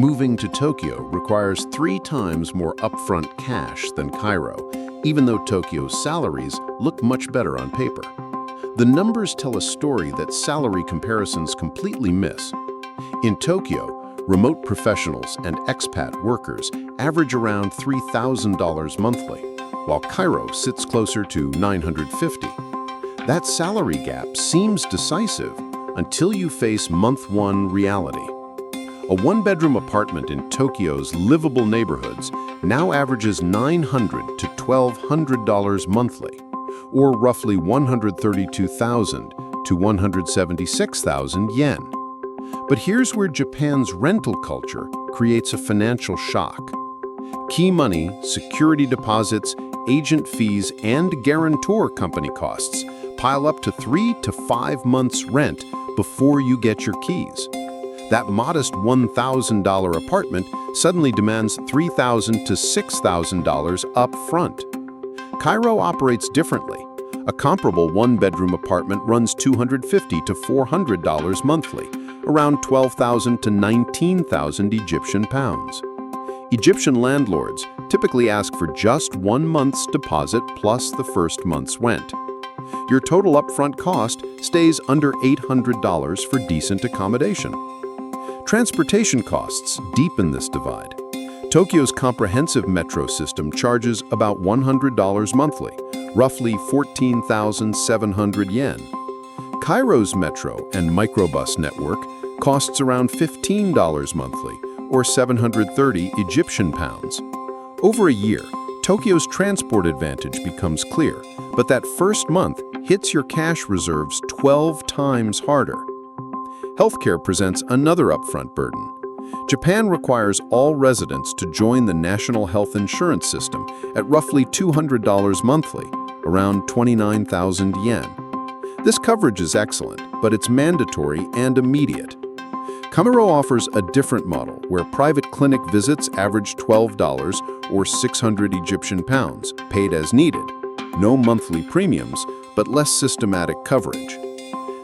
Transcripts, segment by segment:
Moving to Tokyo requires 3 times more upfront cash than Cairo, even though Tokyo's salaries look much better on paper. The numbers tell a story that salary comparisons completely miss. In Tokyo, remote professionals and expat workers average around $3,000 monthly, while Cairo sits closer to $950. That salary gap seems decisive until you face month one reality. A one-bedroom apartment in Tokyo's livable neighborhoods now averages $900 to $1,200 monthly, or roughly 132,000 to 176,000 yen. But here's where Japan's rental culture creates a financial shock. Key money, security deposits, agent fees, and guarantor company costs pile up to 3 to 5 months' rent before you get your keys. That modest $1,000 apartment suddenly demands $3,000 to $6,000 up front. Cairo operates differently. A comparable one-bedroom apartment runs $250 to $400 monthly, around 12,000 to 19,000 Egyptian pounds. Egyptian landlords typically ask for just 1 month's deposit plus the first month's rent. Your total upfront cost stays under $800 for decent accommodation. Transportation costs deepen this divide. Tokyo's comprehensive metro system charges about $100 monthly, roughly 14,700 yen. Cairo's metro and microbus network costs around $15 monthly, or 730 Egyptian pounds. Over a year, Tokyo's transport advantage becomes clear, but that first month hits your cash reserves 12 times harder. Healthcare presents another upfront burden. Japan requires all residents to join the national health insurance system at roughly $200 monthly, around 29,000 yen. This coverage is excellent, but it's mandatory and immediate. Cairo offers a different model where private clinic visits average $12 or 600 Egyptian pounds, paid as needed. No monthly premiums, but less systematic coverage.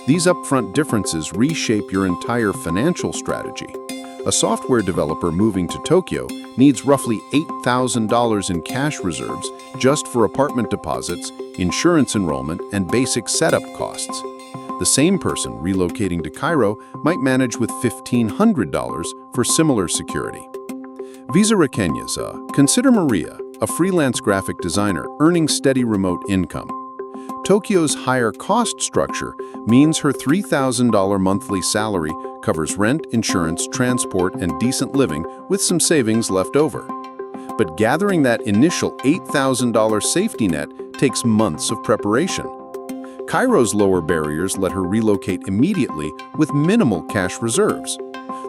These upfront differences reshape your entire financial strategy. A software developer moving to Tokyo needs roughly $8,000 in cash reserves just for apartment deposits, insurance enrollment, and basic setup costs. The same person relocating to Cairo might manage with $1,500 for similar security. Visa Rekenyasa, consider Maria, a freelance graphic designer earning steady remote income. Tokyo's higher cost structure means her $3,000 monthly salary covers rent, insurance, transport, and decent living with some savings left over. But gathering that initial $8,000 safety net takes months of preparation. Cairo's lower barriers let her relocate immediately with minimal cash reserves,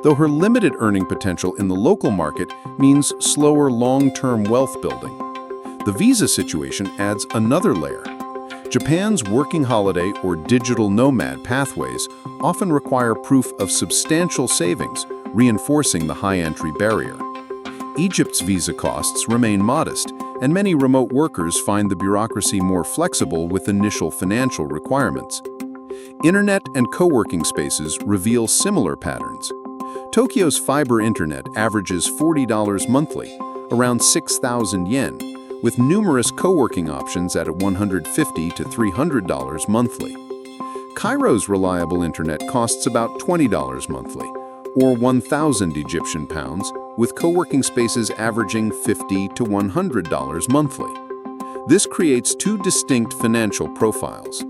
though her limited earning potential in the local market means slower long-term wealth building. The visa situation adds another layer. Japan's working holiday or digital nomad pathways often require proof of substantial savings, reinforcing the high entry barrier. Egypt's visa costs remain modest, and many remote workers find the bureaucracy more flexible with initial financial requirements. Internet and co-working spaces reveal similar patterns. Tokyo's fiber internet averages $40 monthly, around 6,000 yen, with numerous co-working options at $150 to $300 monthly. Cairo's reliable internet costs about $20 monthly, or 1,000 Egyptian pounds, with co-working spaces averaging $50 to $100 monthly. This creates two distinct financial profiles.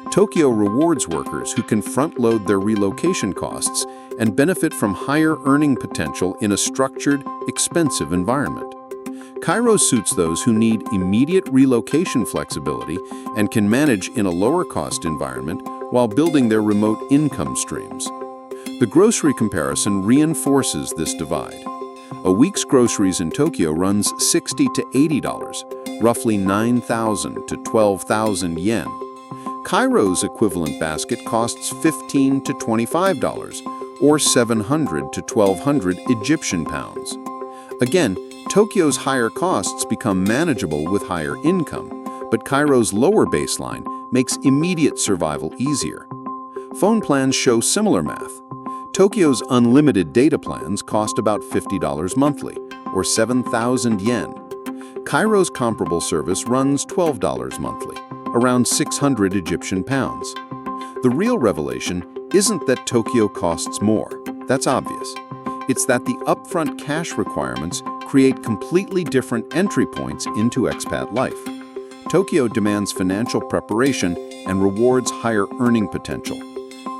Tokyo rewards workers who can front-load their relocation costs and benefit from higher earning potential in a structured, expensive environment. Cairo suits those who need immediate relocation flexibility and can manage in a lower-cost environment while building their remote income streams. The grocery comparison reinforces this divide. A week's groceries in Tokyo runs $60 to $80, roughly 9,000 to 12,000 yen. Cairo's equivalent basket costs $15 to $25, or 700 to 1,200 Egyptian pounds. Again, Tokyo's higher costs become manageable with higher income, but Cairo's lower baseline makes immediate survival easier. Phone plans show similar math. Tokyo's unlimited data plans cost about $50 monthly, or 7,000 yen. Cairo's comparable service runs $12 monthly, around 600 Egyptian pounds. The real revelation isn't that Tokyo costs more. That's obvious. It's that the upfront cash requirements create completely different entry points into expat life. Tokyo demands financial preparation and rewards higher earning potential.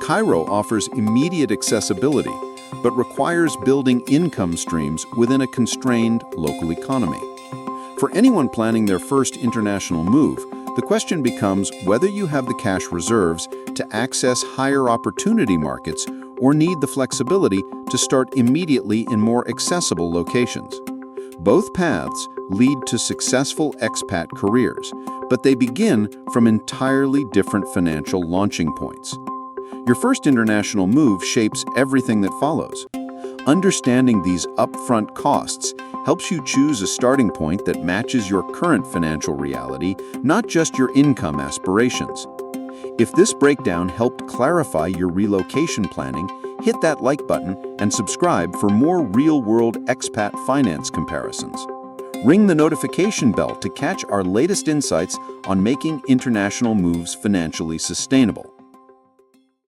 Cairo offers immediate accessibility, but requires building income streams within a constrained local economy. For anyone planning their first international move, the question becomes whether you have the cash reserves to access higher opportunity markets or need the flexibility to start immediately in more accessible locations. Both paths lead to successful expat careers, but they begin from entirely different financial launching points. Your first international move shapes everything that follows. Understanding these upfront costs helps you choose a starting point that matches your current financial reality, not just your income aspirations. If this breakdown helped clarify your relocation planning, hit that like button and subscribe for more real-world expat finance comparisons. Ring the notification bell to catch our latest insights on making international moves financially sustainable.